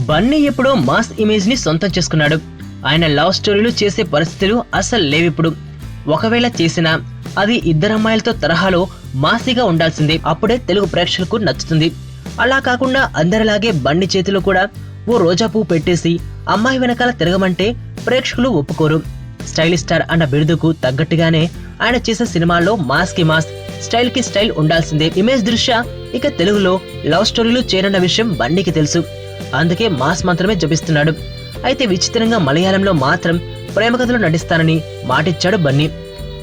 బన్నీ ఎప్పుడో mass image ని సొంతం చేసుకున్నాడు. ఆయన లవ్ స్టోరీలు చేసే పరిస్థితులు అసలు లేవిప్పుడు. ఒకవేళ చేసినా అది ఇద్దరమ్మాయిలతో తరహాలో మాసీగా ఉండాల్సిందే. అప్పుడే తెలుగు ప్రేక్షకులకు నచ్చుతుంది. అలా కాకుండా అందరిలాగే బన్నీ చేతిలో కూడా ఓ రోజా పువ్వు పెట్టేసి అమ్మాయి వెనకాల తిరగమంటే ప్రేక్షకులు ఒప్పుకోరు. స్టైలిష్ స్టార్ అన్న బిరుదుకు తగ్గట్టుగానే ఆయన చేసే సినిమాల్లో మాస్ కి మాస్, స్టైల్ కి స్టైల్ ఉండాల్సిందే. ఇమేజ్ దృష్ట్యా ఇక తెలుగులో లవ్ స్టోరీలు చేరన్న విషయం బన్నీకి తెలుసు. అందుకే మాస్ మాత్రమే జపిస్తున్నాడు. అయితే విచిత్రంగా మలయాళంలో మాత్రం ప్రేమ కథలో నటిస్తానని మాటిచ్చాడు బన్నీ.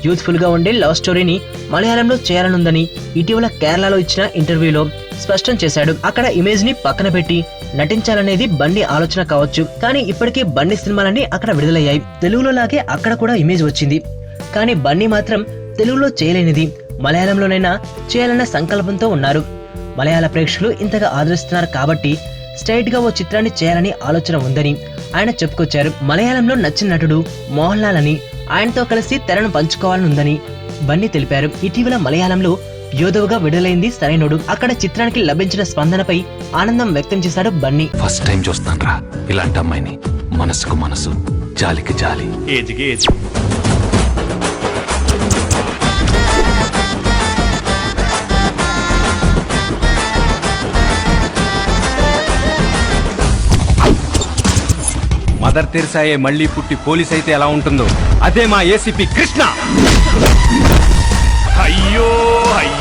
యూత్ఫుల్ గా ఉండే లవ్ స్టోరీని మలయాళంలో చేయాలనుందని ఇటీవల కేరళలో ఇచ్చిన ఇంటర్వ్యూలో స్పష్టం చేశాడు. అక్కడ ఇమేజ్ ని పక్కన పెట్టి నటించాలనేది బన్నీ ఆలోచన కావచ్చు. కానీ ఇప్పటికే బన్నీ సినిమాలన్నీ అక్కడ విడుదలయ్యాయి. తెలుగులో లాగే అక్కడ కూడా ఇమేజ్ వచ్చింది. కానీ బన్నీ మాత్రం తెలుగులో చేయలేనిది మలయాళంలోనైనా చేయాలన్న సంకల్పంతో ఉన్నారు. మలయాళ ప్రేక్షకులు ఇంతగా ఆదరిస్తున్నారు కాబట్టి స్ట్రైట్ గా ఓ చిత్రాన్ని చేయాలని ఆలోచన ఉందని ఆయన చెప్పుకొచ్చారు. మలయాళంలో నచ్చిన నటుడు మోహన్ లాల్ అని, ఆయనతో కలిసి తెరను పంచుకోవాలనుందని బన్నీ తెలిపారు. ఇటీవల మలయాళంలో యోధవుగా విడుదలైంది సరైనోడు. అక్కడ చిత్రానికి లభించిన స్పందనపై ఆనందం వ్యక్తం చేశాడు బన్నీ. ఫస్ట్ టైం చూస్తాను ఇలాంటి అమ్మాయిని, మనసుకు మనసు, జాలికి జాలి. మదర్ తెరిసాయే మళ్లీ పుట్టి పోలీస్ అయితే ఎలా ఉంటుందో అదే మా ఏసీపీ కృష్ణ. అయ్యో